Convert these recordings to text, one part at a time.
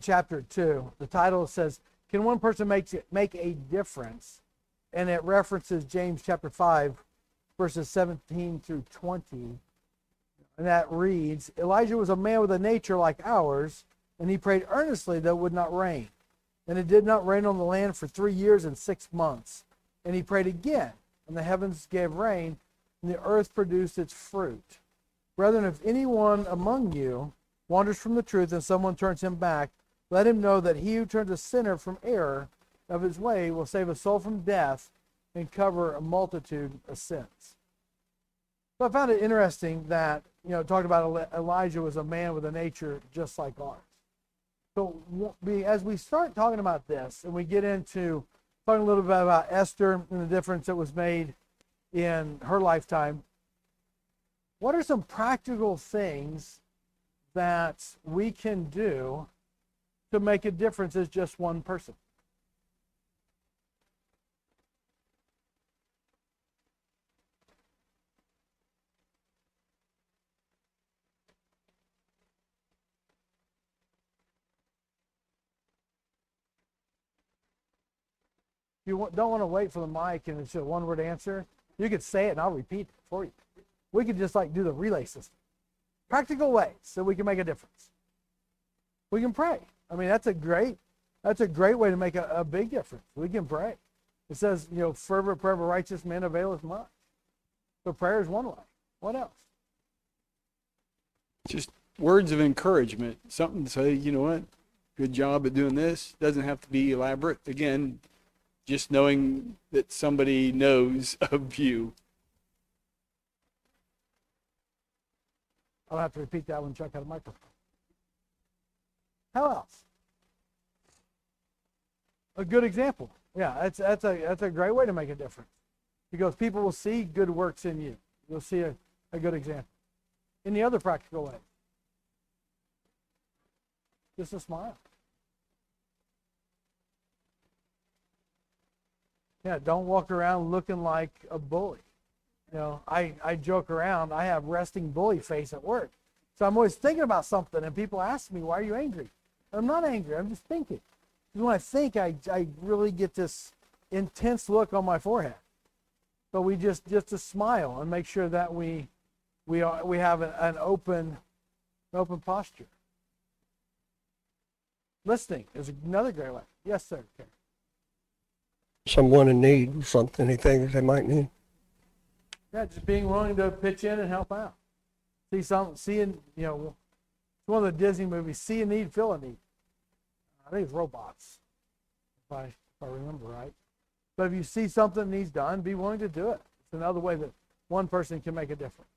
chapter 2. The title says, "Can one person make a difference?" And it references James chapter 5, verses 17 through 20. And that reads, "Elijah was a man with a nature like ours, and he prayed earnestly that it would not rain. And it did not rain on the land for 3 years and 6 months. And he prayed again, and the heavens gave rain, and the earth produced its fruit. Brethren, if anyone among you wanders from the truth and someone turns him back, let him know that he who turns a sinner from error of his way will save a soul from death and cover a multitude of sins." So I found it interesting that, talked about Elijah was a man with a nature just like ours. So as we start talking about this and we get into talking a little bit about Esther and the difference that was made in her lifetime, what are some practical things that we can do to make a difference as just one person? If you don't want to wait for the mic and it's a one-word answer, you could say it and I'll repeat it for you. We could just do the relay system. Practical ways so we can make a difference. We can pray. I mean, that's a great way to make a big difference. We can pray. It says, fervent prayer of a righteous man availeth much. So prayer is one way. What else? Just words of encouragement. Something to say, you know what, good job at doing this. Doesn't have to be elaborate. Again, just knowing that somebody knows of you. I'll have to repeat that when Chuck had a microphone. How else? A good example. Yeah, that's a great way to make a difference, because people will see good works in you. You'll see a good example. Any other practical way? Just a smile. Yeah, don't walk around looking like a bully. I joke around. I have resting bully face at work. So I'm always thinking about something, and people ask me, "Why are you angry?" I'm not angry. I'm just thinking. Because when I think, I really get this intense look on my forehead. But we just to smile and make sure that we have an open posture. Listening is another great way. Yes, sir. Okay. Someone in need, something, anything that they might need. Yeah, just being willing to pitch in and help out. It's one of the Disney movies, see a need, fill a need. I think it's robots, if I remember right. But if you see something that needs done, be willing to do it. It's another way that one person can make a difference.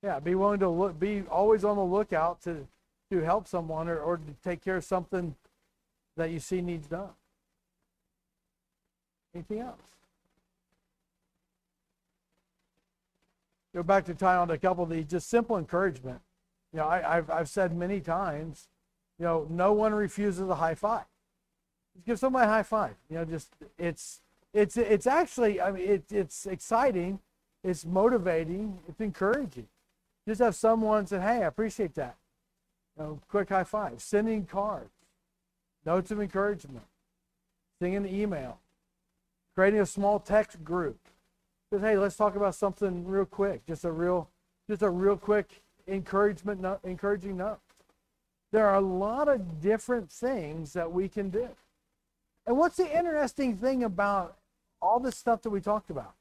Yeah, be willing to be always on the lookout to help someone or to take care of something that you see needs done. Anything else? Go back to tie on a couple of these, just simple encouragement. I've said many times, no one refuses a high five. Just give somebody a high five. It's actually, it's exciting, it's motivating, it's encouraging. Just have someone say, "Hey, I appreciate that." Quick high five. Sending cards, notes of encouragement, sending an email, creating a small text group. Just, "Hey, let's talk about something real quick." Just a real quick encouraging note. There are a lot of different things that we can do. And what's the interesting thing about all this stuff that we talked about?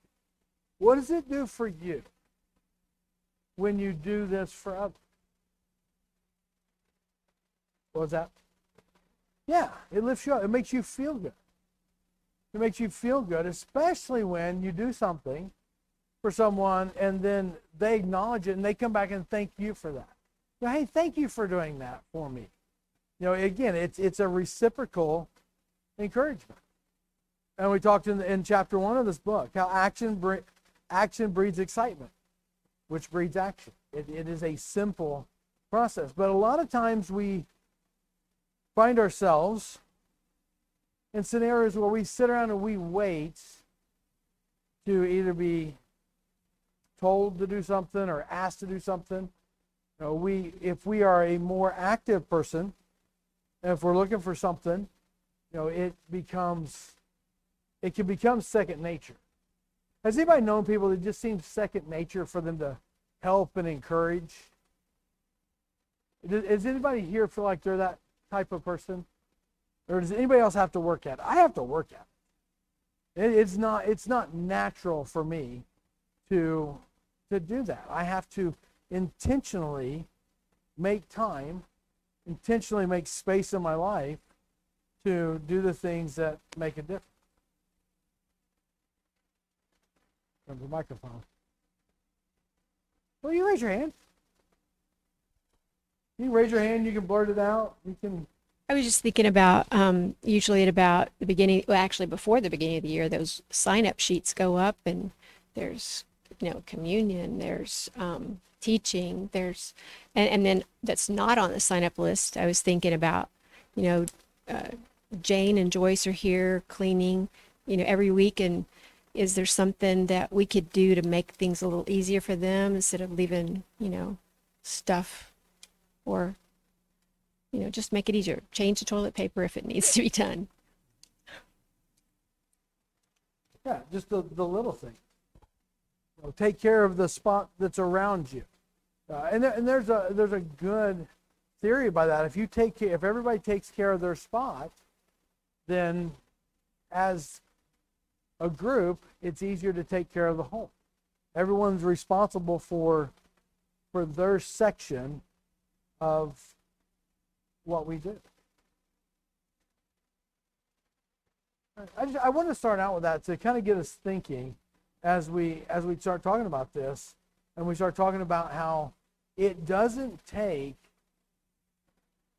What does it do for you when you do this for others? What was that? Yeah, it lifts you up. It makes you feel good. It makes you feel good, especially when you do something for someone and then they acknowledge it and they come back and thank you for that. Hey, thank you for doing that for me. Again, it's a reciprocal encouragement. And we talked in chapter 1 of this book how action breeds excitement, which breeds action. It is a simple process. But a lot of times we find ourselves in scenarios where we sit around and we wait to either be told to do something or asked to do something. You know, if we are a more active person, and if we're looking for something, you know, it can become second nature. Has anybody known people that just seems second nature for them to help and encourage? Does anybody here feel like they're that type of person? Or does anybody else have to work at it? I have to work at it. It's not natural for me to do that. I have to intentionally make time, intentionally make space in my life to do the things that make a difference. From the microphone. Well, you raise your hand. You can raise your hand. You can blurt it out. You can. I was just thinking about usually at about the beginning, well, actually before the beginning of the year, those sign-up sheets go up, and there's communion, there's teaching, there's and then that's not on the sign-up list. I was thinking about Jane and Joyce are here cleaning every week, and is there something that we could do to make things a little easier for them instead of leaving stuff, or just make it easier, change the toilet paper if it needs to be done. Yeah, just the little things. Take care of the spot that's around you, and there's a good theory by that. If everybody takes care of their spot, then as a group, it's easier to take care of the whole. Everyone's responsible for their section of what we do. I want to start out with that to kind of get us thinking as we start talking about this, and we start talking about how it doesn't take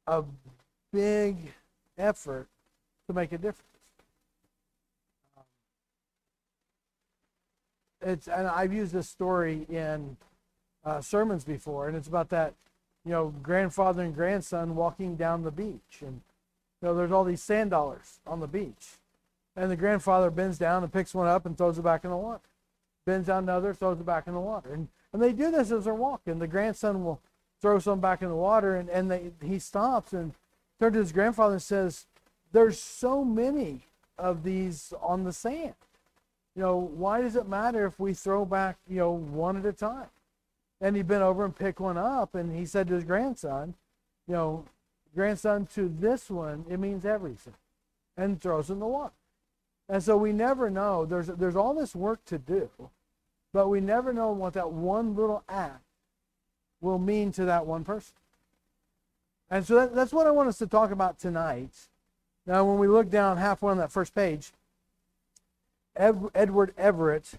a big effort to make a difference. And I've used this story in sermons before, and it's about that grandfather and grandson walking down the beach, and there's all these sand dollars on the beach, and the grandfather bends down and picks one up and throws it back in the water, bends down another, throws it back in the water, and they do this as they're walking. The grandson will throw some back in the water, and he stops and turns to his grandfather and says, "There's so many of these on the sand. Why does it matter if we throw back one at a time?" And he bent over and picked one up, and he said to his grandson, "Grandson, to this one, it means everything," and throws in the water. And so we never know. There's all this work to do, but we never know what that one little act will mean to that one person. And so that's what I want us to talk about tonight. Now, when we look down halfway on that first page, Edward Everett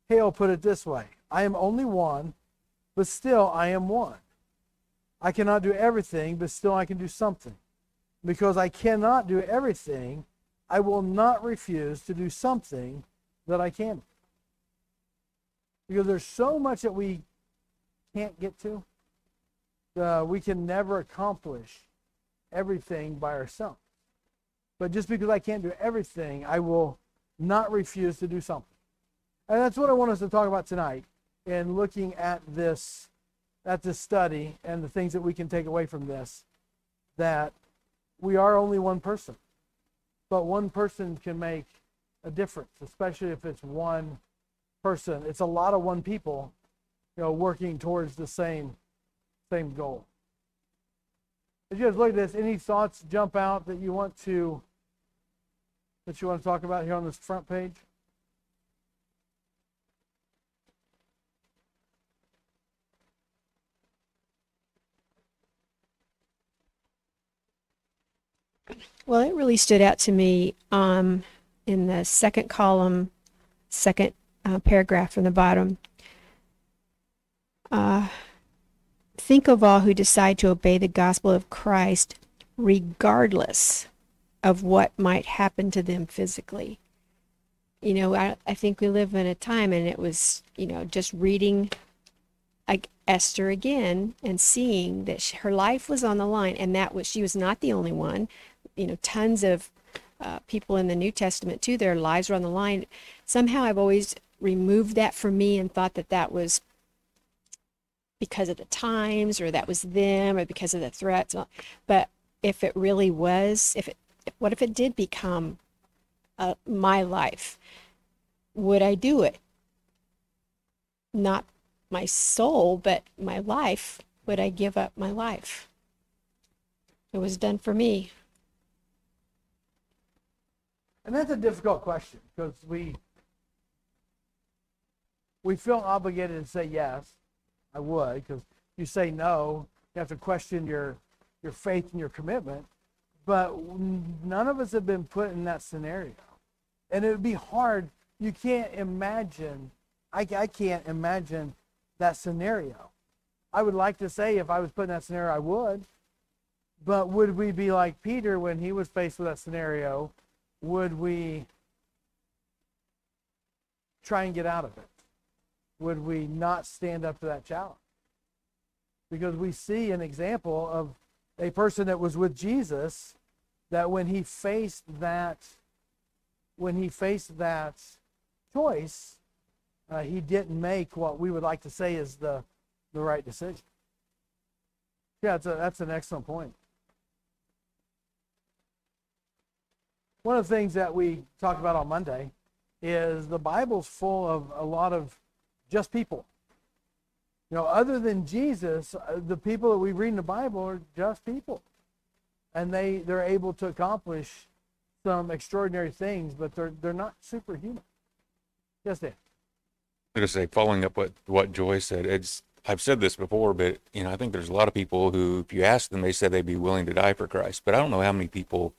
Hale put it this way: "I am only one, but still I am one. I cannot do everything, but still I can do something. Because I cannot do everything, I will not refuse to do something that I can." Because there's so much that we can't get to. We can never accomplish everything by ourselves. But just because I can't do everything, I will not refuse to do something. And that's what I want us to talk about tonight in looking at this study and the things that we can take away from this, that we are only one person, but one person can make a difference, especially if it's one person. It's a lot of one people, working towards the same goal. As you guys look at this, any thoughts jump out that you want to talk about here on this front page? Well, it really stood out to me in the second column, second paragraph from the bottom. Think of all who decide to obey the gospel of Christ regardless of what might happen to them physically. I think we live in a time, and it was, just reading Esther again and seeing that her life was on the line, and she was not the only one. Tons of people in the New Testament too, their lives were on the line. Somehow I've always removed that from me and thought that that was because of the times or that was them or because of the threats. But if it really was, what if it did become my life? Would I do it? Not my soul, but my life. Would I give up my life? It was done for me. And that's a difficult question because we feel obligated to say yes, I would, because you say no, you have to question your faith and your commitment. But none of us have been put in that scenario. And it would be hard. You can't imagine, I can't imagine that scenario. I would like to say if I was put in that scenario, I would. But would we be like Peter when he was faced with that scenario? Would we try and get out of it? Would we not stand up to that challenge? Because we see an example of a person that was with Jesus that when he faced that choice, he didn't make what we would like to say is the right decision. Yeah, that's an excellent point. One of the things that we talked about on Monday is the Bible's full of a lot of just people. You know, other than Jesus, the people that we read in the Bible are just people. And they're able to accomplish some extraordinary things, but they're not superhuman. Yes, Dan. I'm going to say, following up what Joy said, I've said this before, but I think there's a lot of people who, if you ask them, they said they'd be willing to die for Christ. But I don't know how many people,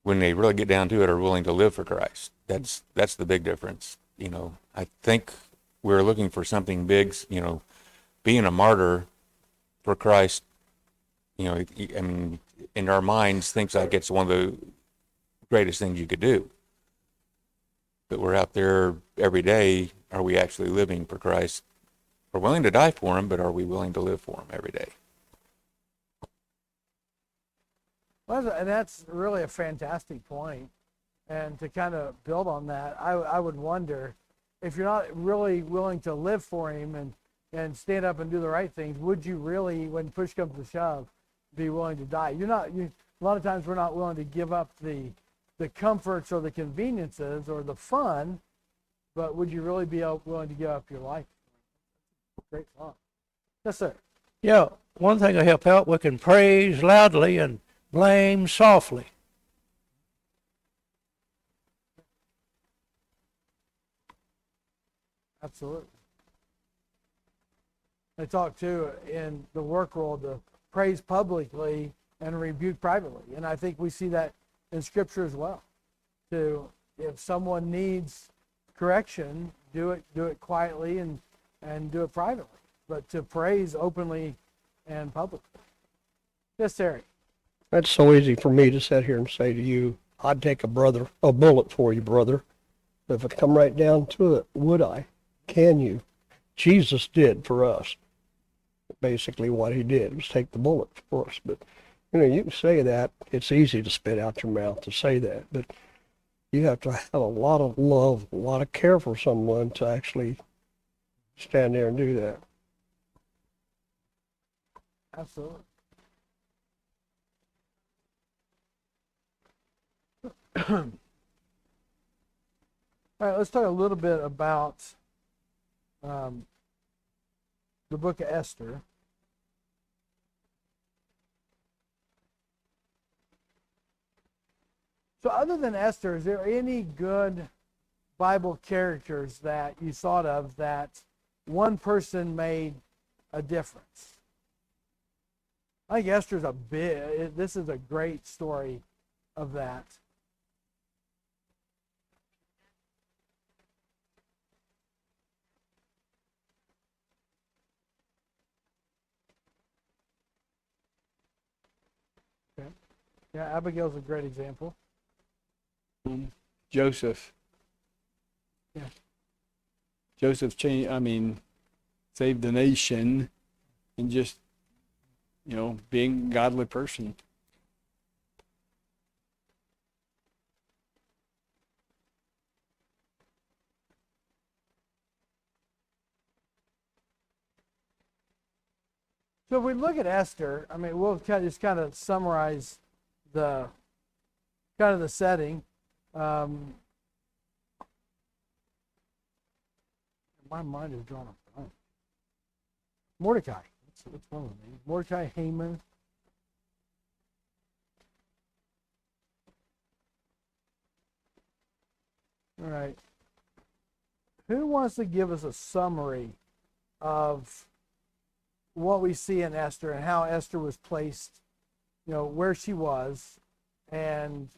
when they really get down to it, are willing to live for Christ. That's the big difference. I think we're looking for something big. Being a martyr for Christ, I mean, in our minds, thinks like it's one of the greatest things you could do. But we're out there every day. Are we actually living for Christ? We're willing to die for him, but are we willing to live for him every day? Well, and that's really a fantastic point. And to kind of build on that, I would wonder if you're not really willing to live for him and stand up and do the right things, would you really, when push comes to shove, be willing to die? A lot of times we're not willing to give up the comforts or the conveniences or the fun, but would you really be willing to give up your life? Great thought. Yes, sir. Yeah, one thing to help out, we can praise loudly and blame softly. Absolutely. They talk too in the work world to praise publicly and rebuke privately. And I think we see that in Scripture as well. If someone needs correction, do it quietly and do it privately. But to praise openly and publicly. Yes, Terry. That's so easy for me to sit here and say to you, I'd take a bullet for you, brother. But if it come right down to it, would I? Can you? Jesus did for us. Basically what he did was take the bullet for us. But, you can say that. It's easy to spit out your mouth to say that. But you have to have a lot of love, a lot of care for someone to actually stand there and do that. Absolutely. All right, let's talk a little bit about the book of Esther. So other than Esther, is there any good Bible characters that you thought of that one person made a difference? I think Esther's this is a great story of that. Okay. Yeah, Abigail's a great example. Joseph. Yeah. Joseph saved the nation and just, being a godly person. So if we look at Esther, I mean, we'll just kind of summarize the setting. My mind is drawn a blank. Mordecai. What's one of them? Mordecai, Haman. All right. Who wants to give us a summary of what we see in Esther and how Esther was placed, where she was, and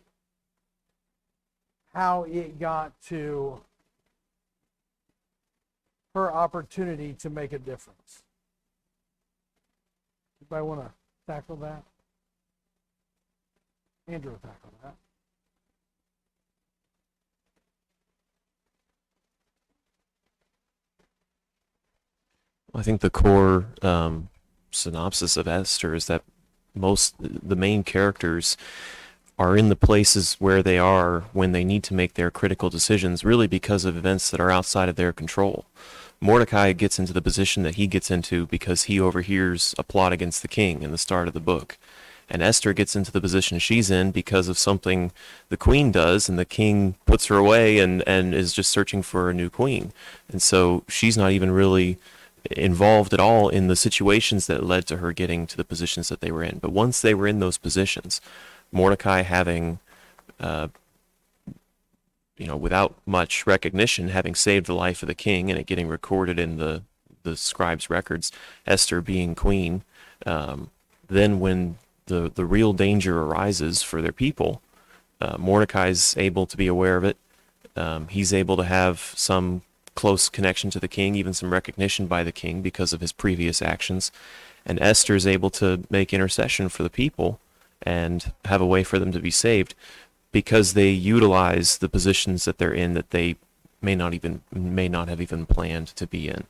how it got to her opportunity to make a difference? Anybody want to tackle that? Andrew will tackle that. I think the core synopsis of Esther is that the main characters are in the places where they are when they need to make their critical decisions, really because of events that are outside of their control. Mordecai gets into the position that he gets into because he overhears a plot against the king in the start of the book. And Esther gets into the position she's in because of something the queen does, and the king puts her away and is just searching for a new queen. And so she's not even really involved at all in the situations that led to her getting to the positions that they were in. But once they were in those positions, Mordecai having, without much recognition, having saved the life of the king and it getting recorded in the scribes' records, Esther being queen, then when the real danger arises for their people, Mordecai's able to be aware of it. He's able to have some close connection to the king, even some recognition by the king because of his previous actions. And Esther is able to make intercession for the people and have a way for them to be saved because they utilize the positions that they're in that they may not have even planned to be in.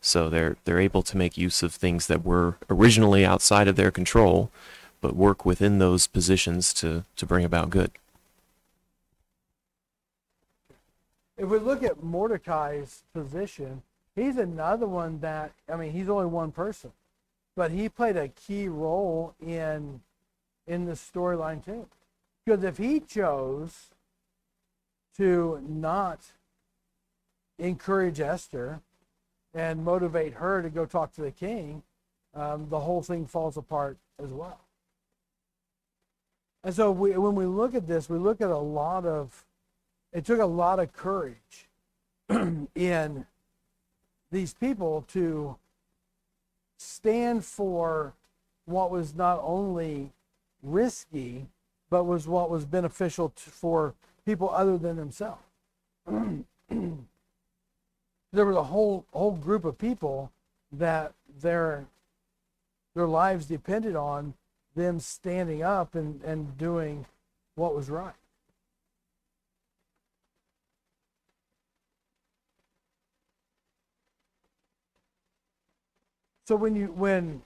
So they're able to make use of things that were originally outside of their control, but work within those positions to bring about good. If we look at Mordecai's position, he's another one that, he's only one person, but he played a key role in this storyline too. Because if he chose to not encourage Esther and motivate her to go talk to the king, the whole thing falls apart as well. And so when we look at this, we look at it took a lot of courage in these people to stand for what was not only risky, but was what was beneficial for people other than themselves. There was a whole group of people that their lives depended on them standing up and doing what was right. So when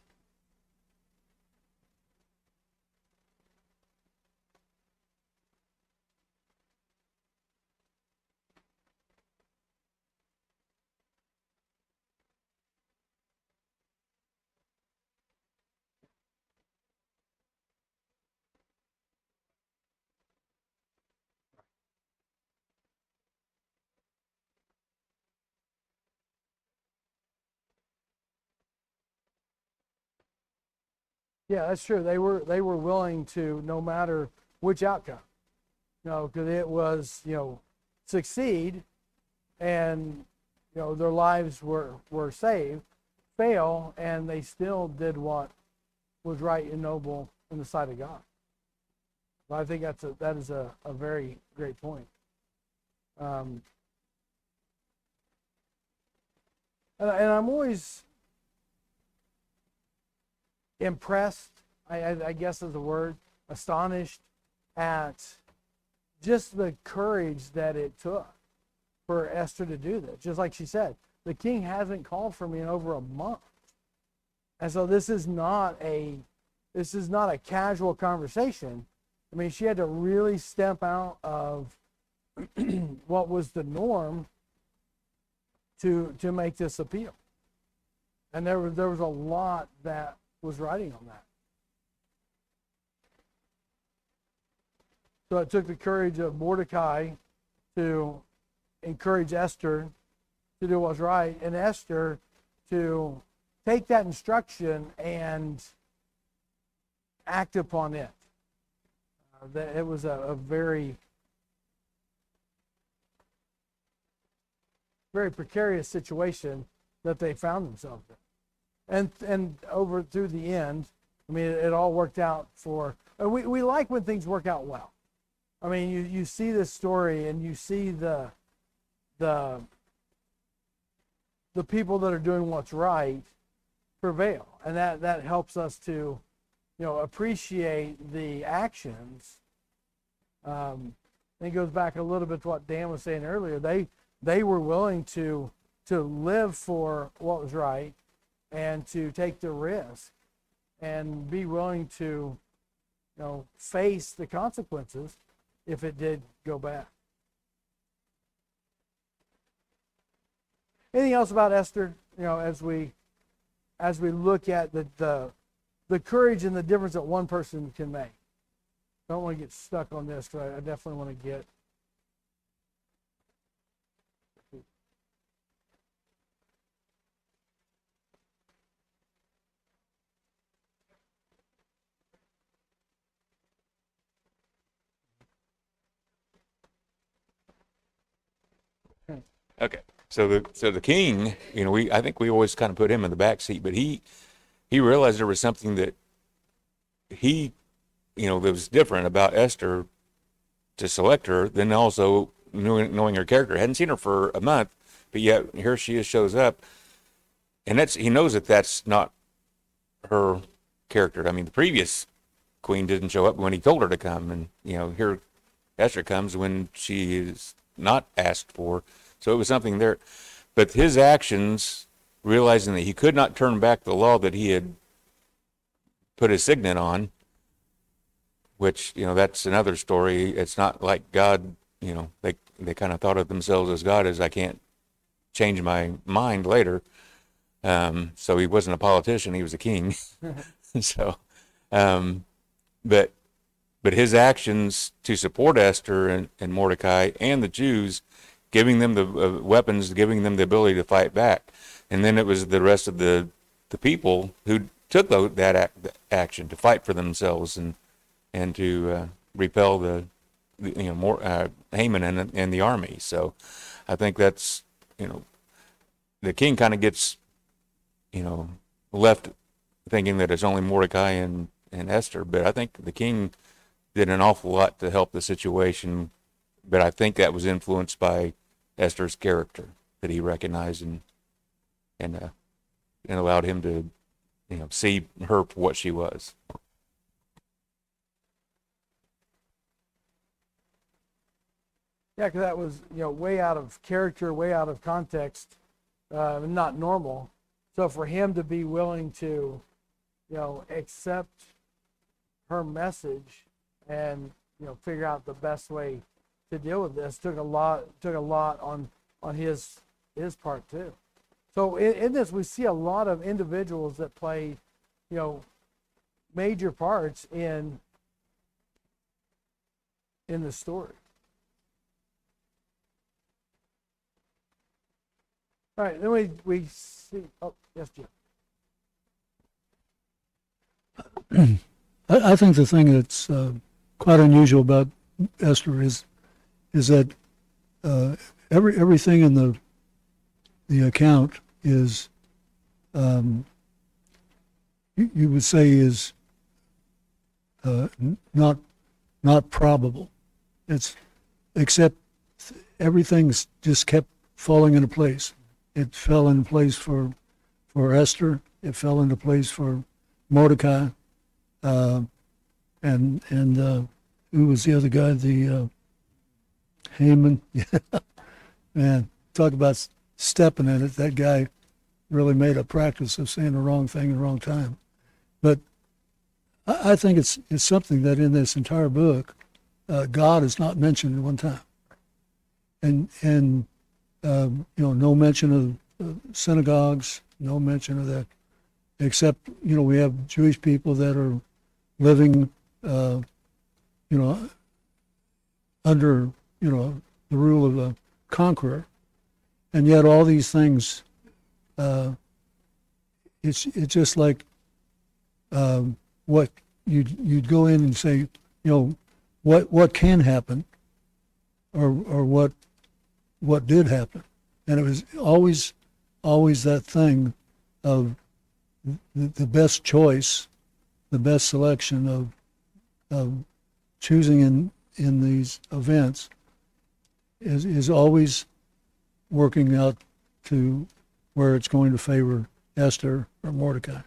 yeah, that's true. They were willing to, no matter which outcome, because it was, succeed, and their lives were saved, fail, and they still did what was right and noble in the sight of God. So I think that is a very great point. And I'm always impressed, I guess is the word, astonished at just the courage that it took for Esther to do this. Just like she said, the king hasn't called for me in over a month. And so this is not a casual conversation. She had to really step out of what was the norm to make this appeal. And there was a lot that was writing on that. So it took the courage of Mordecai to encourage Esther to do what was right, and Esther to take that instruction and act upon it. That it was a very, very precarious situation that they found themselves in. And over through the end, I mean, it all worked out for, and we like when things work out well. I mean, you see this story and you see the people that are doing what's right prevail, and that helps us to, appreciate the actions. It goes back a little bit to what Dan was saying earlier. They were willing to live for what was right and to take the risk and be willing to, face the consequences if it did go bad. Anything else about Esther? As we look at the courage and the difference that one person can make. Don't want to get stuck on this, because I definitely want to get. Okay. So the king, I think we always kind of put him in the back seat, but he realized there was something that that was different about Esther to select her, than also knowing her character. Hadn't seen her for a month, but yet here she is, shows up, and he knows that that's not her character. I mean, the previous queen didn't show up when he told her to come, and here Esther comes when she is not asked for. So it was something there. But his actions, realizing that he could not turn back the law that he had put his signet on, which, that's another story. It's not like God, they kind of thought of themselves as God, as I can't change my mind later. So he wasn't a politician, he was a king. So, but his actions to support Esther and Mordecai and the Jews, giving them the weapons, giving them the ability to fight back. And then it was the rest of the people who took that action to fight for themselves and to repel the Haman and the army. So I think that's, the king kind of gets, left thinking that it's only Mordecai and Esther, but I think the king did an awful lot to help the situation. But I think that was influenced by Esther's character that he recognized and allowed him to, see her for what she was. Yeah, because that was, way out of character, way out of context, not normal. So for him to be willing to, accept her message and, figure out the best way to deal with this took a lot on his part too. So in this, we see a lot of individuals that played, major parts in the story. All right, then we see. Oh, yes, Jim. I think the thing that's quite unusual about Esther is that everything in the account is you would say is not probable. It's except everything's just kept falling into place. It fell into place for Esther. It fell into place for Mordecai, and who was the other guy? The Haman. Man, talk about stepping in it. That guy really made a practice of saying the wrong thing at the wrong time. But I think it's something that in this entire book, God is not mentioned at one time, and no mention of synagogues, no mention of that except, we have Jewish people that are living, under, the rule of a conqueror. And yet all these things, it's just like what you'd go in and say, what can happen, or what did happen, and it was always that thing of the best choice, the best selection of choosing in these events is always working out to where it's going to favor Esther or Mordecai.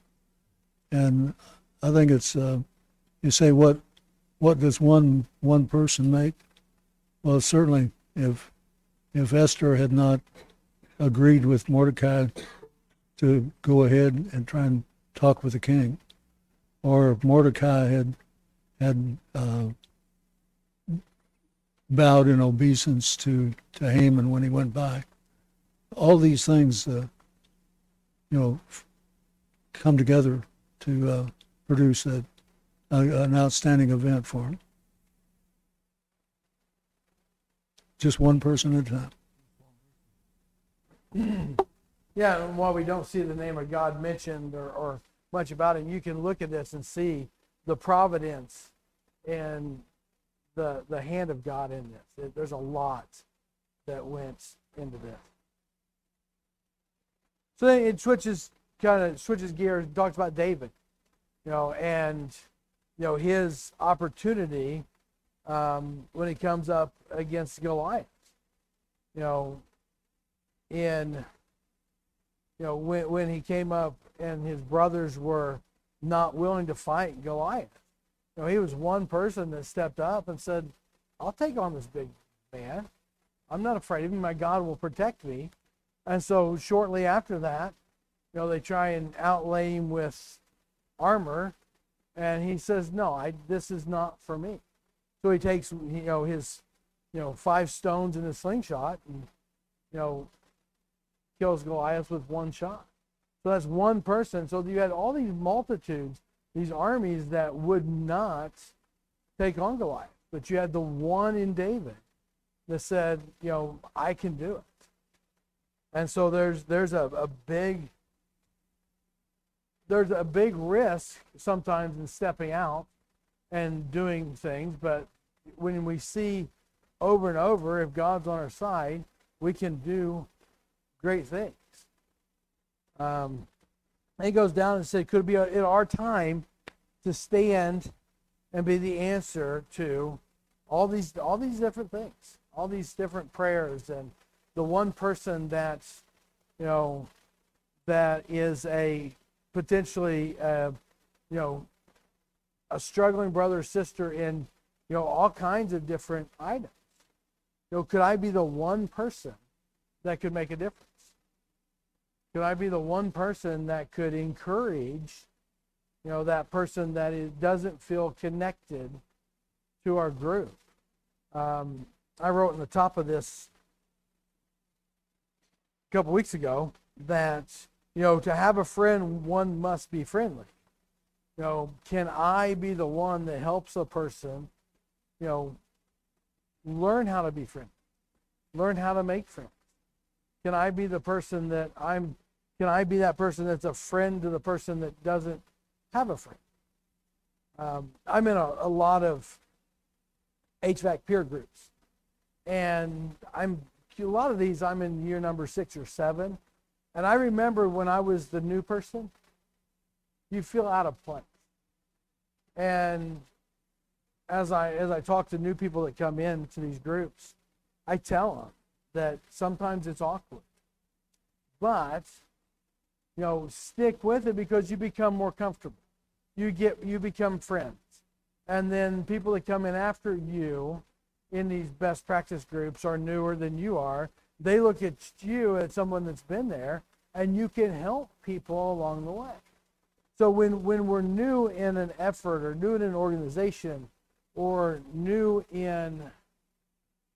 And I think it's, you say, what does one person make? Well, certainly if Esther had not agreed with Mordecai to go ahead and try and talk with the king, or if Mordecai had bowed in obeisance to Haman when he went by, all these things, come together to produce an outstanding event for him. Just one person at a time. Yeah, and while we don't see the name of God mentioned or much about him, you can look at this and see the providence and the hand of God in this. There's a lot that went into this. So then it switches gears, talks about David, and his opportunity when he comes up against Goliath. When he came up and his brothers were not willing to fight Goliath. He was one person that stepped up and said, I'll take on this big man. I'm not afraid of him. My God will protect me. And so shortly after that, they try and outlay him with armor. And he says, no, this is not for me. So he takes, his, 5 stones in a slingshot and, kills Goliath with one shot. So that's one person. So you had all these multitudes, these armies that would not take on Goliath. But you had the one in David that said, I can do it. And so there's a big risk sometimes in stepping out and doing things, but when we see over and over, if God's on our side, we can do great things. And he goes down and said, could it be in our time to stand and be the answer to all these different things, all these different prayers, and the one person that's, that is a potentially, a struggling brother or sister in, all kinds of different items. Could I be the one person that could make a difference? Could I be the one person that could encourage, that person that doesn't feel connected to our group? I wrote in the top of this a couple weeks ago that, to have a friend, one must be friendly. Can I be the one that helps a person, learn how to be friendly, learn how to make friends? Can I be the person that can I be that person that's a friend to the person that doesn't have a friend? I'm in a lot of HVAC peer groups, and a lot of these I'm in year number 6 or 7, and I remember when I was the new person, you feel out of place. And as I talk to new people that come into these groups, I tell them that sometimes it's awkward, but stick with it because you become more comfortable. You become friends, and then people that come in after you in these best practice groups are newer than you are. They look at you as someone that's been there, and you can help people along the way. So when we're new in an effort or new in an organization or new in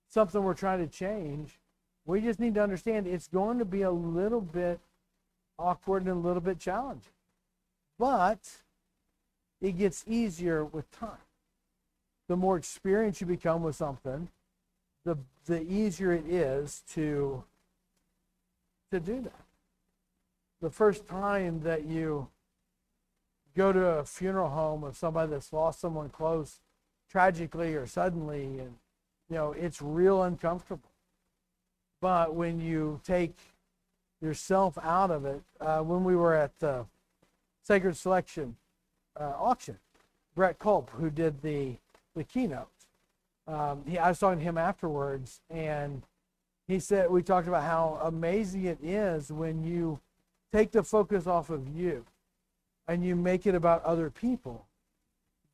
something we're trying to change, we just need to understand it's going to be a little bit awkward and a little bit challenging. but it gets easier with time. The more experienced you become with something, the easier it is to do that. The first time that you go to a funeral home of somebody that's lost someone close tragically or suddenly, and it's real uncomfortable. But when you take yourself out of it, when we were at the Sacred Selection auction, Brett Culp, who did the keynote, I was talking to him afterwards, and he said, we talked about how amazing it is when you take the focus off of you and you make it about other people,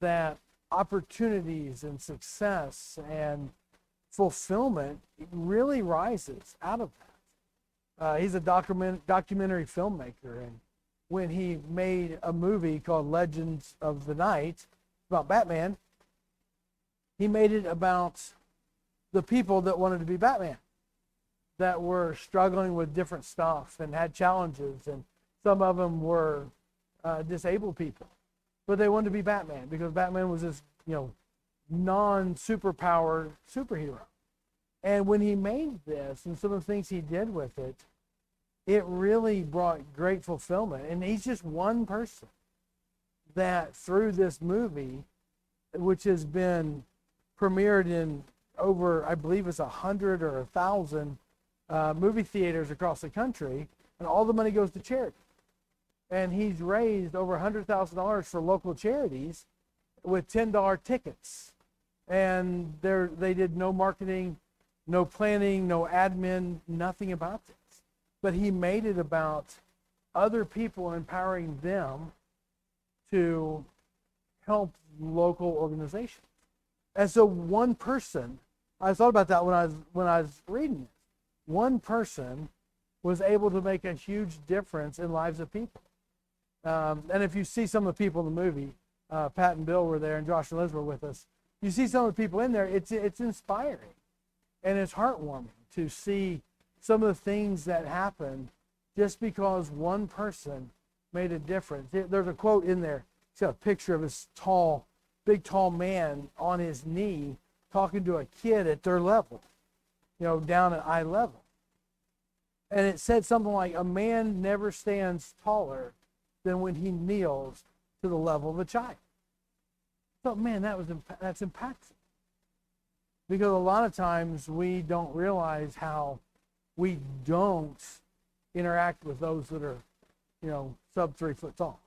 that opportunities and success and fulfillment really rises out of that. He's a documentary filmmaker, and when he made a movie called Legends of the Night about Batman, he made it about the people that wanted to be Batman, that were struggling with different stuff and had challenges, and some of them were disabled people, but they wanted to be Batman because Batman was this non-superpower superhero. And when he made this and some of the things he did with it, it really brought great fulfillment. And he's just one person that through this movie, which has been premiered in over, I believe it's 100 or 1,000 movie theaters across the country, and all the money goes to charity. And he's raised over $100,000 for local charities with $10 tickets. And they did no marketing, no planning, no admin, nothing about this. But he made it about other people, empowering them to help local organizations. And so one person, I thought about that when I was reading this. One person was able to make a huge difference in lives of people. And if you see some of the people in the movie, Pat and Bill were there, and Josh and Liz were with us. You see some of the people in there. It's inspiring, and it's heartwarming to see some of the things that happened just because one person made a difference. There's a quote in there. It's got a picture of this big tall man on his knee talking to a kid at their level, down at eye level. And it said something like, a man never stands taller than when he kneels to the level of a child. So, man, that's impactful. Because a lot of times we don't realize how we don't interact with those that are, sub 3 foot tall.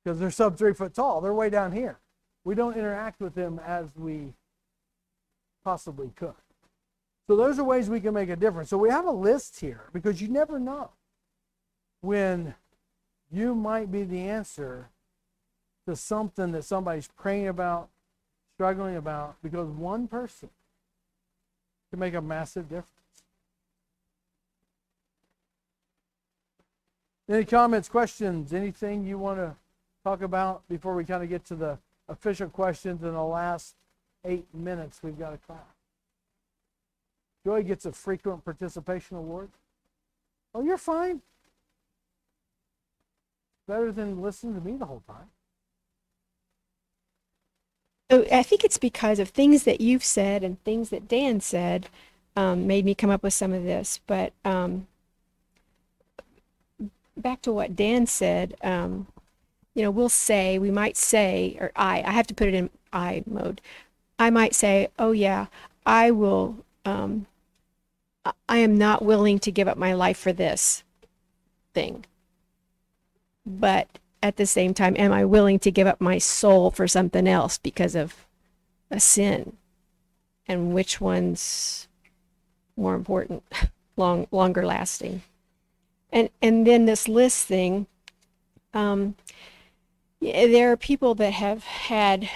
Because they're sub 3 foot tall. They're way down here. We don't interact with them as we possibly could. So those are ways we can make a difference. So we have a list here because you never know when you might be the answer to something that somebody's praying about, struggling about, because one person can make a massive difference. Any comments, questions, anything you want to talk about before we kind of get to the official questions in the last 8 minutes we've got a class? Joy gets a frequent participation award. Oh, you're fine. Better than listening to me the whole time. So I think it's because of things that you've said and things that Dan said made me come up with some of this. But back to what Dan said, we might say, or I have to put it in I mode. I might say, oh yeah, I will, I am not willing to give up my life for this thing. But at the same time, am I willing to give up my soul for something else because of a sin? And which one's more important, longer lasting? And then this list thing, there are people that have had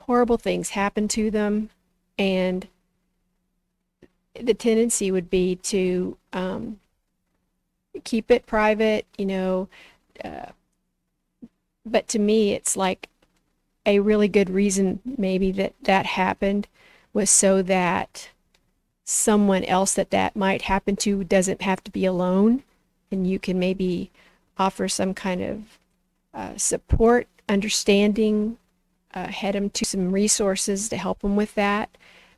horrible things happen to them, and the tendency would be to keep it private, but to me it's like a really good reason maybe that happened was so that someone else that might happen to doesn't have to be alone, and you can maybe offer some kind of support, understanding, head them to some resources to help them with that,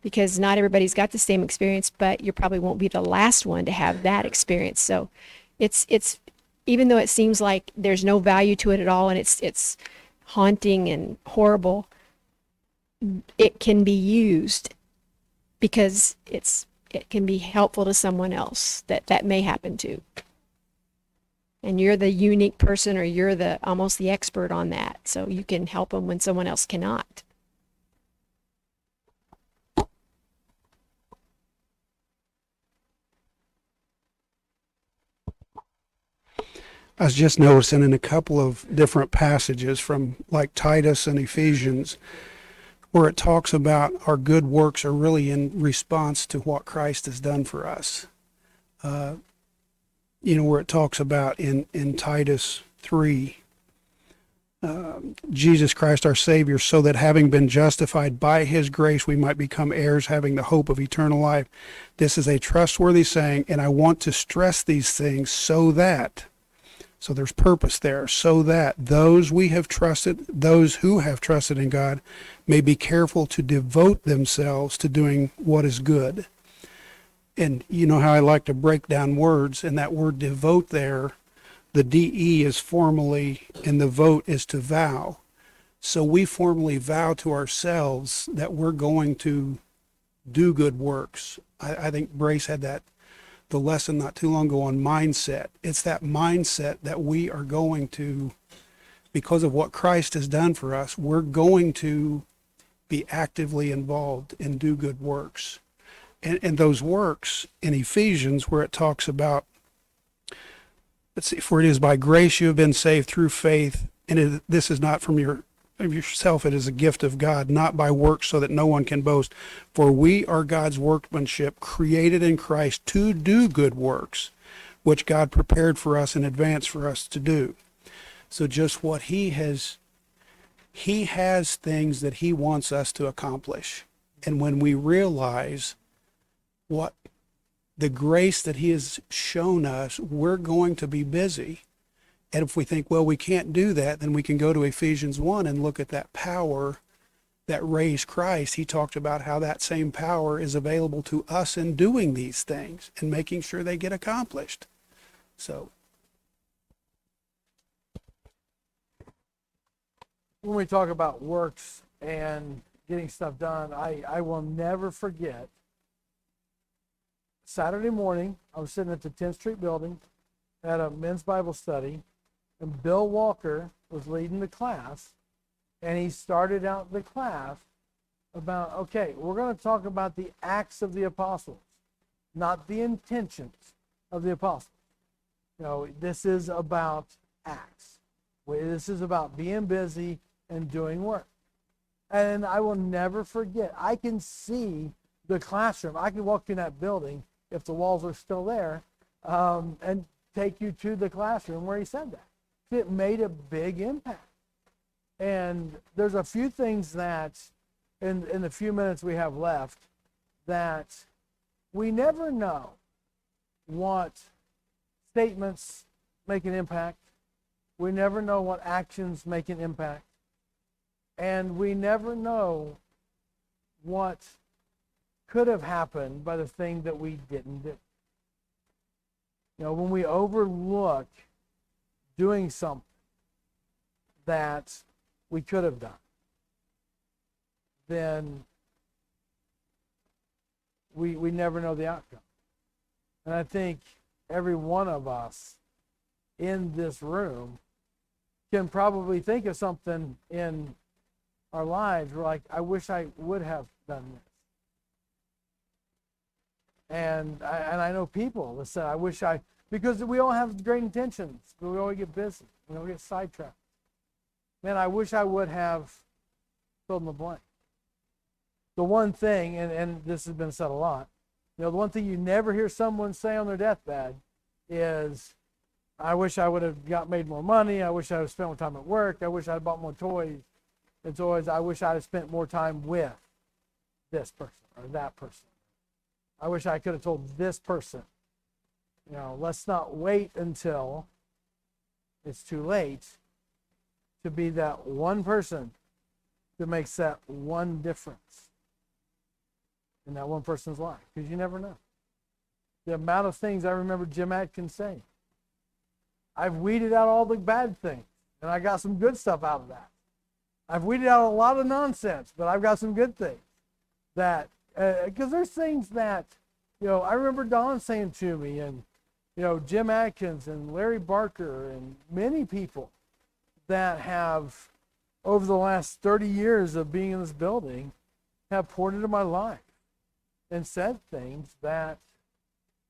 because not everybody's got the same experience, but you probably won't be the last one to have that experience. So it's even though it seems like there's no value to it at all and it's haunting and horrible, it can be used because it can be helpful to someone else that may happen to. And you're the unique person, or you're the almost the expert on that, so you can help them when someone else cannot. I was just noticing in a couple of different passages from like Titus and Ephesians, where it talks about our good works are really in response to what Christ has done for us. Where it talks about in Titus 3, Jesus Christ our Savior, so that having been justified by his grace, we might become heirs, having the hope of eternal life. This is a trustworthy saying, and I want to stress these things so there's purpose there, so that those who have trusted in God may be careful to devote themselves to doing what is good. And you know how I like to break down words, and that word devote there, the DE is formally, and the vote is to vow. So we formally vow to ourselves that we're going to do good works. I think Brace had the lesson not too long ago on mindset. It's that mindset that we are going to, because of what Christ has done for us, we're going to be actively involved and do good works. And those works in Ephesians, where it talks about, let's see, for it is by grace you have been saved through faith, and this is not from yourself, it is a gift of God, not by works, so that no one can boast. For we are God's workmanship, created in Christ to do good works, which God prepared for us in advance for us to do. So just what he has things that he wants us to accomplish. And when we realize what the grace that he has shown us, we're going to be busy. And if we think, well, we can't do that, then we can go to Ephesians 1 and look at that power that raised Christ. He talked about how that same power is available to us in doing these things and making sure they get accomplished. So when we talk about works and getting stuff done, I will never forget Saturday morning, I was sitting at the 10th Street building at a men's Bible study, and Bill Walker was leading the class, and he started out the class about, okay, we're going to talk about the acts of the apostles, not the intentions of the apostles. This is about acts. This is about being busy and doing work. And I will never forget, I can see the classroom. I can walk in that building if the walls are still there, and take you to the classroom where he said that. It made a big impact. And there's a few things that, in the few minutes we have left, that we never know what statements make an impact. We never know what actions make an impact. And we never know what could have happened by the thing that we didn't do. When we overlook doing something that we could have done, then we never know the outcome. And I think every one of us in this room can probably think of something in our lives where, like, I wish I would have done this. And I know people that say, I wish because we all have great intentions, but we always get busy. We get sidetracked. Man, I wish I would have filled in the blank. The one thing, and this has been said a lot, the one thing you never hear someone say on their deathbed is, I wish I would have made more money. I wish I would have spent more time at work. I wish I had bought more toys. It's always, I wish I'd have spent more time with this person or that person. I wish I could have told this person. Let's not wait until it's too late to be that one person that makes that one difference in that one person's life, because you never know. The amount of things I remember Jim Atkins saying. I've weeded out all the bad things, and I got some good stuff out of that. I've weeded out a lot of nonsense, but I've got some good things. That, because there's things that, I remember Don saying to me, and, Jim Atkins and Larry Barker and many people that have, over the last 30 years of being in this building, have poured into my life and said things that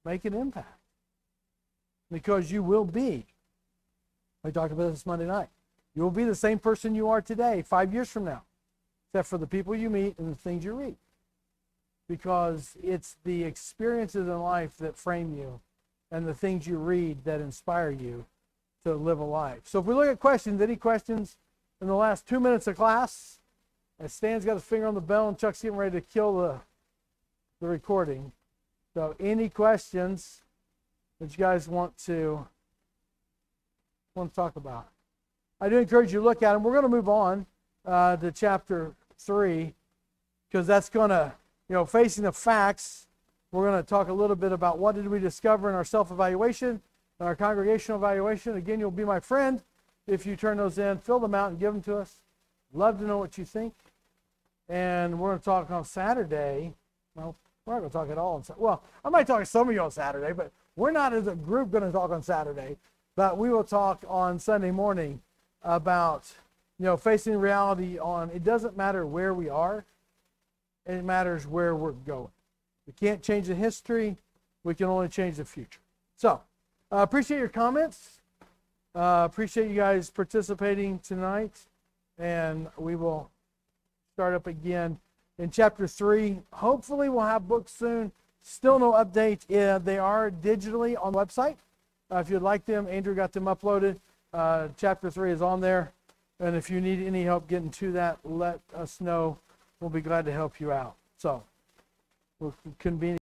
make an impact. Because you will be, we talked about this Monday night, you will be the same person you are today 5 years from now, except for the people you meet and the things you read. Because it's the experiences in life that frame you and the things you read that inspire you to live a life. So if we look at questions, any questions in the last 2 minutes of class? And Stan's got his finger on the bell and Chuck's getting ready to kill the recording. So any questions that you guys want to talk about? I do encourage you to look at them. We're going to move on to chapter 3, because that's going to, facing the facts, we're going to talk a little bit about what did we discover in our self-evaluation and our congregational evaluation. Again, you'll be my friend if you turn those in, fill them out, and give them to us. Love to know what you think. And we're going to talk on Saturday. Well, we're not going to talk at all. Well, I might talk to some of you on Saturday, but we're not as a group going to talk on Saturday. But we will talk on Sunday morning about, facing reality on, it doesn't matter where we are, it matters where we're going. We can't change the history, we can only change the future. So, appreciate your comments. Appreciate you guys participating tonight. And we will start up again in chapter 3. Hopefully we'll have books soon. Still no update. They are digitally on the website. If you'd like them, Andrew got them uploaded. Chapter 3 is on there. And if you need any help getting to that, let us know. We'll be glad to help you out. So, we'll convene.